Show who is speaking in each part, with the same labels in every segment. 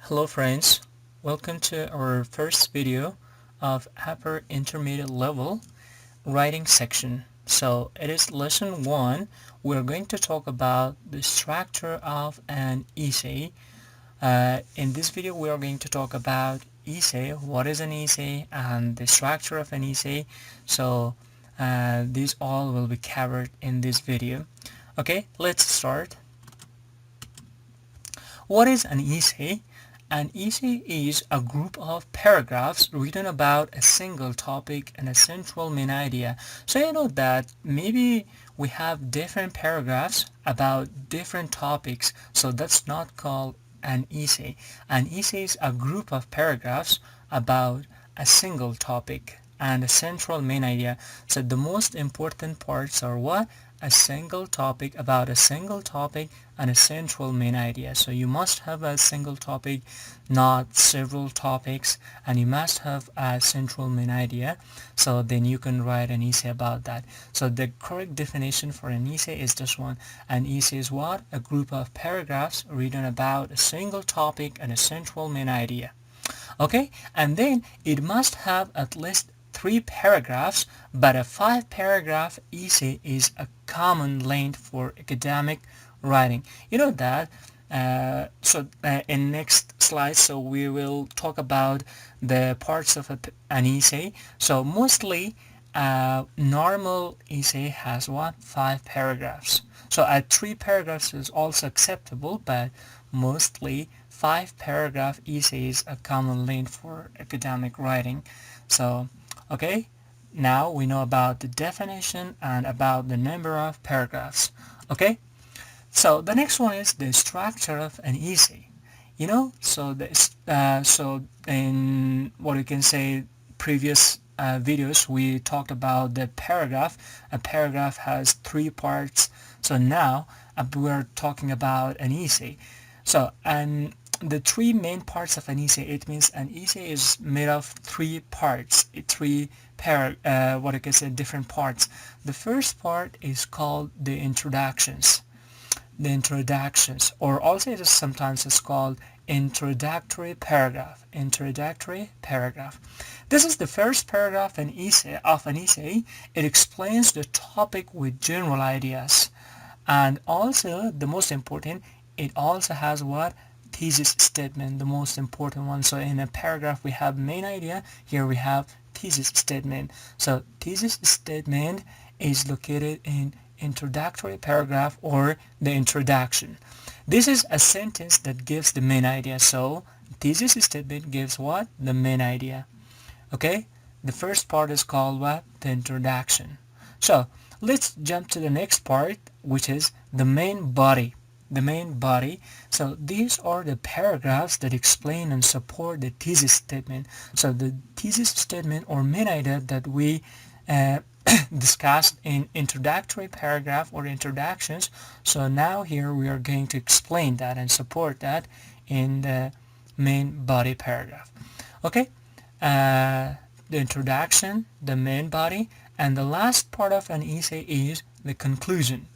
Speaker 1: Hello friends, welcome to our first video of upper intermediate level writing section. So it is lesson 1. We're going to talk about the structure of an essay. In this video we are going to talk about essay, what is an essay, and the structure of an essay. So these all will be covered in this video. Okay, let's start. What is an essay? An essay is a group of paragraphs written about a single topic and a central main idea. So you know that maybe we have different paragraphs about different topics, so that's not called an essay. An essay is a group of paragraphs about a single topic and a central main idea. So the most important parts are what? A single topic, about a single topic, and a central main idea. So you must have a single topic, not several topics, and you must have a central main idea, so then you can write an essay about that. So the correct definition for an essay is this one. An essay is what? A group of paragraphs written about a single topic and a central main idea. Okay, and then it must have at least 3 paragraphs, but a 5-paragraph essay is a common length for academic writing. You know that. In next slide, so we will talk about the parts of an essay. So mostly normal essay has what? 5 paragraphs. So at 3 paragraphs is also acceptable, but mostly 5-paragraph essay is a common length for academic writing. So okay, now we know about the definition and about the number of paragraphs. Okay, so the next one is the structure of an essay. You know, so in what you can say previous videos we talked about the paragraph. A paragraph has 3 parts. So now we're talking about an essay. So and the 3 main parts of an essay, it means an essay is made of 3 parts, 3 what I can say different parts. The first part is called the introductions. The introductions, or also it is sometimes it's called introductory paragraph. Introductory paragraph. This is the first paragraph of an essay. It explains the topic with general ideas, and also the most important, it also has what? Thesis statement, the most important one. So in a paragraph we have main idea, here we have thesis statement. So thesis statement is located in introductory paragraph or the introduction. This is a sentence that gives the main idea. So thesis statement gives what? The main idea. Okay, the first part is called what? The introduction. So let's jump to the next part, which is the main body. The main body. So these are the paragraphs that explain and support the thesis statement. So the thesis statement or main idea that we discussed in introductory paragraph or introductions. So now here we are going to explain that and support that in the main body paragraph. Okay, the introduction, the main body, and the last part of an essay is the conclusion.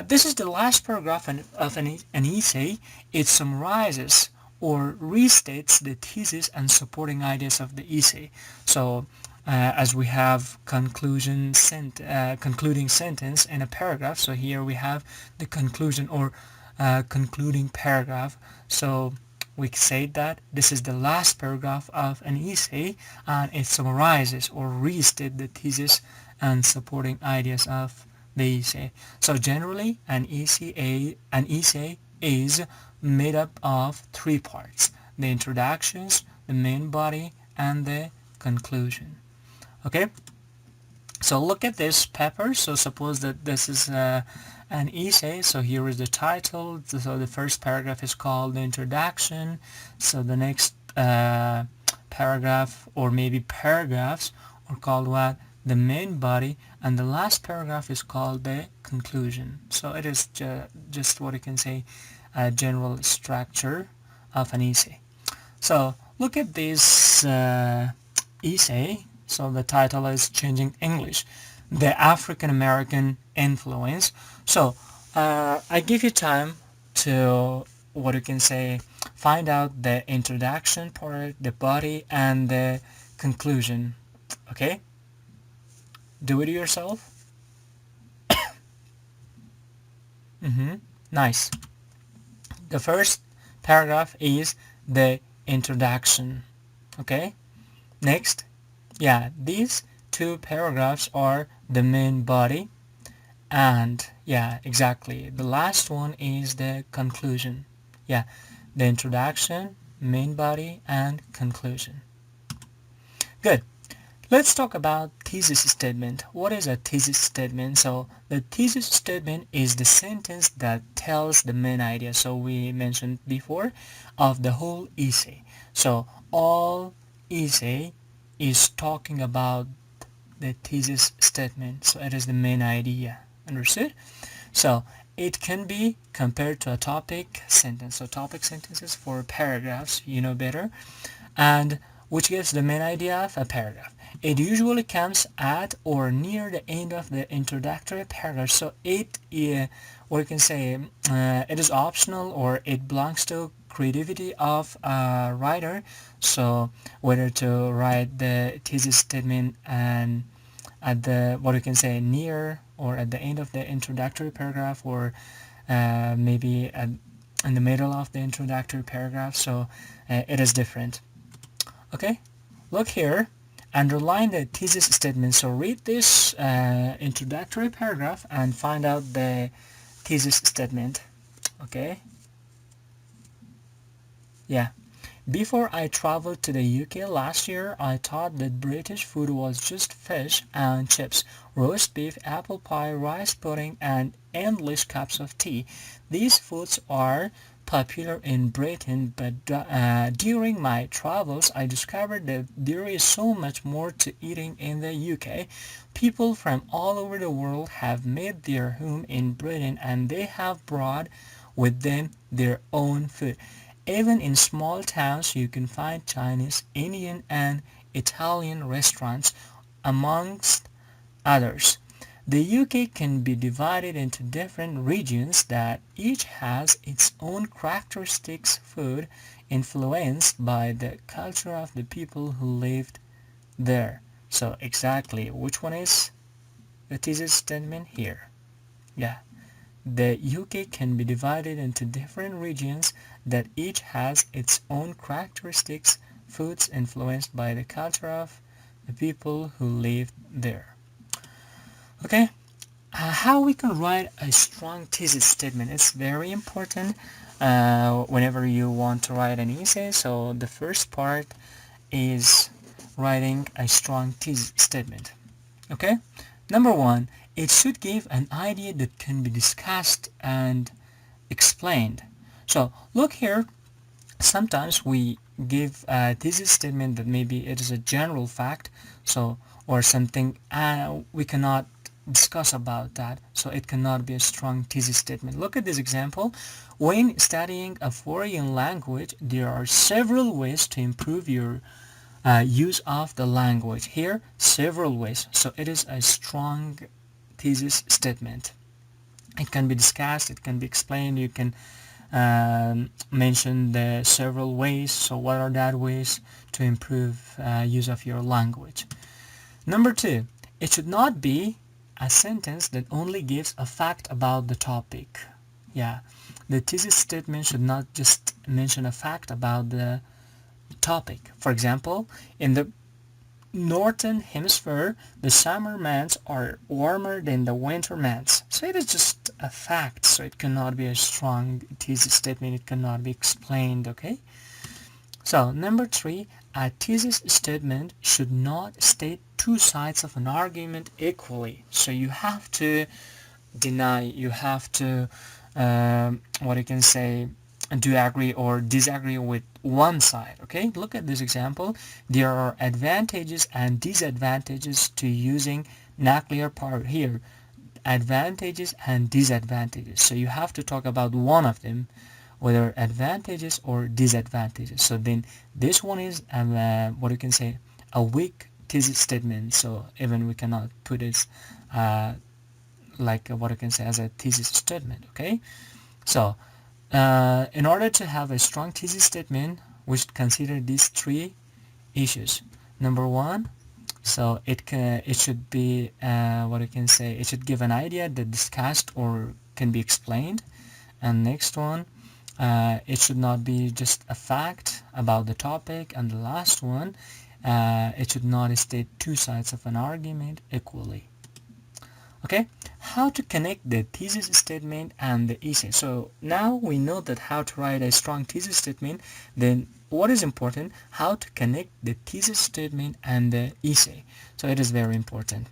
Speaker 1: This is the last paragraph of an essay. It summarizes or restates the thesis and supporting ideas of the essay. So as we have concluding sentence in a paragraph, so here we have the conclusion or concluding paragraph. So we say that this is the last paragraph of an essay, and it summarizes or restates the thesis and supporting ideas of the essay. So generally an essay is made up of 3 parts: the introductions, the main body, and the conclusion. Okay, so look at this paper. So suppose that this is an essay. So here is the title. So the first paragraph is called the introduction. So the next paragraph or maybe paragraphs are called what? The main body, and the last paragraph is called the conclusion. So it is just what you can say a general structure of an essay. So look at this essay. So the title is Changing English, the African American Influence. So I give you time to what you can say, find out the introduction part, the body, and the conclusion. Okay, do it yourself. Nice. The first paragraph is the introduction. Okay, next, yeah, these two paragraphs are the main body, and yeah, exactly, the last one is the conclusion. Yeah, the introduction, main body, and conclusion. Good. Let's talk about thesis statement. What is a thesis statement? So the thesis statement is the sentence that tells the main idea. So we mentioned before of the whole essay. So all essay is talking about the thesis statement. So it is the main idea. Understood? So it can be compared to a topic sentence. So topic sentences for paragraphs, you know better, and which gives the main idea of a paragraph. It usually comes at or near the end of the introductory paragraph. So it, or you can say, it is optional, or it belongs to creativity of a writer. So whether to write the thesis statement and at the, what you can say, near or at the end of the introductory paragraph, or maybe in the middle of the introductory paragraph. So it is different. Okay, look here, underline the thesis statement. So read this introductory paragraph and find out the thesis statement. Okay, yeah. Before I traveled to the UK last year, I thought that British food was just fish and chips, roast beef, apple pie, rice pudding, and endless cups of tea. These foods are popular in Britain, but during my travels, I discovered that there is so much more to eating in the UK. People from all over the world have made their home in Britain, and they have brought with them their own food. Even in small towns, you can find Chinese, Indian, and Italian restaurants, amongst others. The UK can be divided into different regions that each has its own characteristics, food influenced by the culture of the people who lived there. So exactly, which one is the thesis statement here? Yeah. The UK can be divided into different regions that each has its own characteristics, foods influenced by the culture of the people who lived there. Okay, how we can write a strong thesis statement is very important whenever you want to write an essay. So the first part is writing a strong thesis statement. Okay, number one, it should give an idea that can be discussed and explained. So look here, sometimes we give a thesis statement that maybe it is a general fact, so, or something we cannot discuss about that, so it cannot be a strong thesis statement. Look at this example. When studying a foreign language, there are several ways to improve your use of the language. Here, several ways, so it is a strong thesis statement. It can be discussed, it can be explained, you can mention the several ways. So what are that ways to improve use of your language? Number two, it should not be a sentence that only gives a fact about the topic. Yeah, the thesis statement should not just mention a fact about the topic. For example, in the Northern Hemisphere, the summer months are warmer than the winter months. So it is just a fact, so it cannot be a strong thesis statement, it cannot be explained, okay? So number three, a thesis statement should not state two sides of an argument equally. So you have to deny, you have to, what you can say, do agree or disagree with one side. Okay, look at this example. There are advantages and disadvantages to using nuclear power. Here, advantages and disadvantages, so you have to talk about one of them, whether advantages or disadvantages. So then this one is what you can say, a weak thesis statement, so even we cannot put it like what you can say as a thesis statement. Okay, so In order to have a strong thesis statement, we should consider these three issues. Number one, so it should be what I can say. It should give an idea that discussed or can be explained. And next one, it should not be just a fact about the topic. And the last one, it should not state two sides of an argument equally. Okay, how to connect the thesis statement and the essay. So now we know that how to write a strong thesis statement. Then what is important? How to connect the thesis statement and the essay. So it is very important.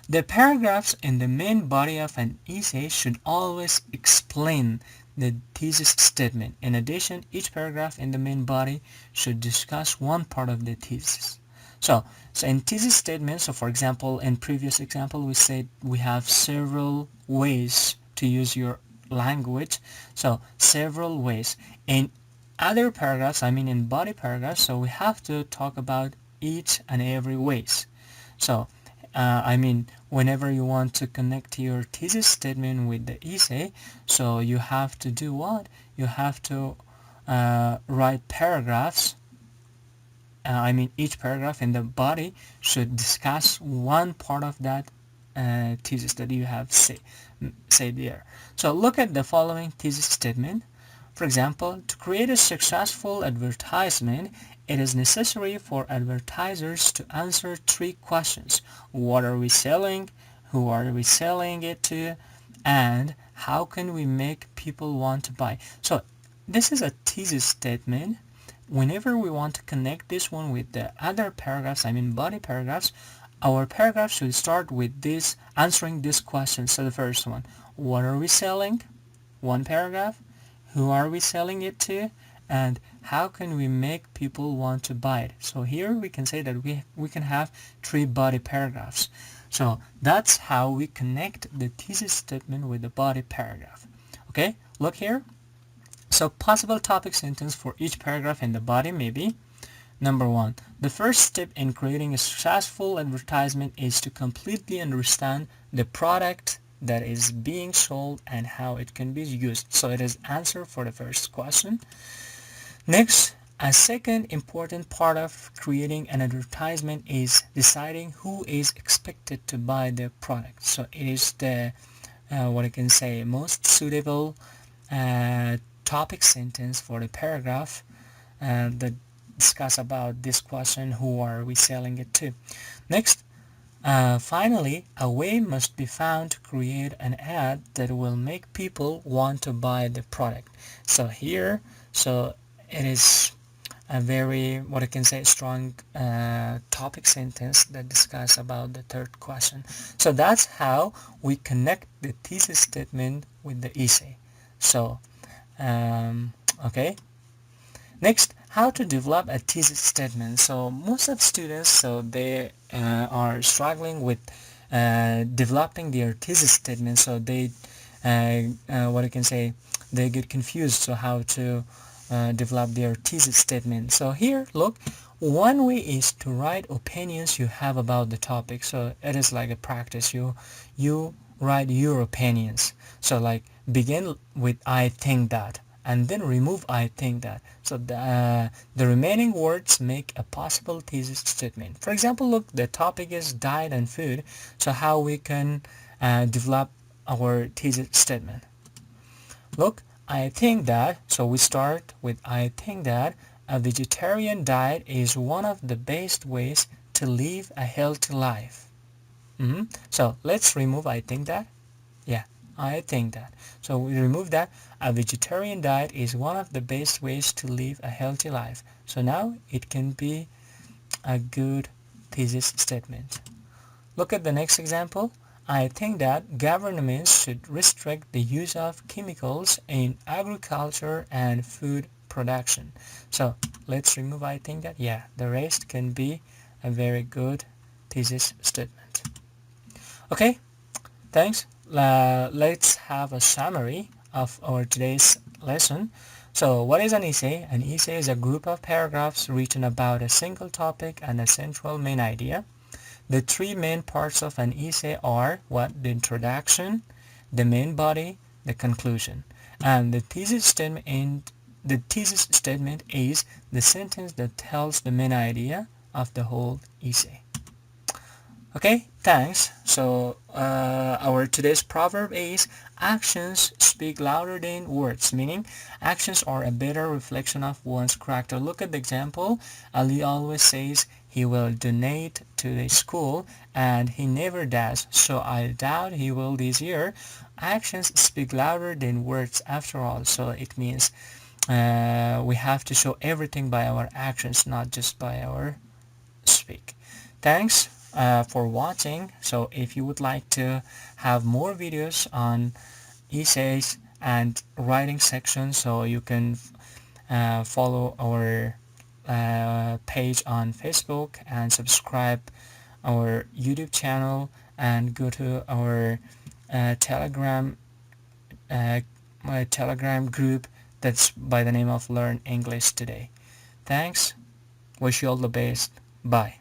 Speaker 1: The paragraphs in the main body of an essay should always explain the thesis statement. In addition, each paragraph in the main body should discuss one part of the thesis. So in thesis statement, so for example, in previous example, we said we have several ways to use your language. So several ways. In other paragraphs, I mean in body paragraphs, so we have to talk about each and every ways. So I mean, whenever you want to connect your thesis statement with the essay, so you have to do what? You have to write paragraphs. I mean, each paragraph in the body should discuss one part of that thesis that you have said there. So look at the following thesis statement. For example, to create a successful advertisement, it is necessary for advertisers to answer three questions. What are we selling? Who are we selling it to? And how can we make people want to buy? So this is a thesis statement. Whenever we want to connect this one with the other paragraphs, I mean body paragraphs, our paragraph should start with this, answering this question. So the first one, what are we selling? One paragraph. Who are we selling it to? And how can we make people want to buy it? So here we can say that we can have three body paragraphs. So that's how we connect the thesis statement with the body paragraph. Okay, look here. So possible topic sentence for each paragraph in the body may be: number one, the first step in creating a successful advertisement is to completely understand the product that is being sold and how it can be used. So it is answer for the first question. Next, a second important part of creating an advertisement is deciding who is expected to buy the product. So it is the what I can say most suitable topic sentence for the paragraph that discuss about this question, who are we selling it to. Next, finally, a way must be found to create an ad that will make people want to buy the product. So here, so it is a very, what I can say, strong topic sentence that discuss about the third question. So that's how we connect the thesis statement with the essay. So okay. Next, how to develop a thesis statement. So most of students, so they are struggling with developing their thesis statement. So they, what I can say, they get confused. So how to develop their thesis statement. So here, look, one way is to write opinions you have about the topic. So it is like a practice. You write your opinions. So like begin with I think that, and then remove I think that. So the remaining words make a possible thesis statement. For example, look, the topic is diet and food. So how we can develop our thesis statement. Look, I think that, so we start with I think that a vegetarian diet is one of the best ways to live a healthy life. So let's remove I think that. Yeah, I think that. So we remove that. A vegetarian diet is one of the best ways to live a healthy life. So now it can be a good thesis statement. Look at the next example. I think that governments should restrict the use of chemicals in agriculture and food production. So let's remove I think that. Yeah, the rest can be a very good thesis statement. Okay, thanks. Let's have a summary of our today's lesson. So what is an essay? An essay is a group of paragraphs written about a single topic and a central main idea. The three main parts of an essay are what? The introduction, the main body, the conclusion. And the thesis statement is the sentence that tells the main idea of the whole essay. Okay, thanks. So our today's proverb is actions speak louder than words, meaning actions are a better reflection of one's character. Look at the example. Ali always says he will donate to the school and he never does, so I doubt he will this year. Actions speak louder than words after all, so it means we have to show everything by our actions, not just by our speak. Thanks for watching. So if you would like to have more videos on essays and writing sections, so you can follow our page on Facebook and subscribe our YouTube channel and go to our Telegram my Telegram group that's by the name of Learn English Today. Thanks. Wish you all the best. Bye.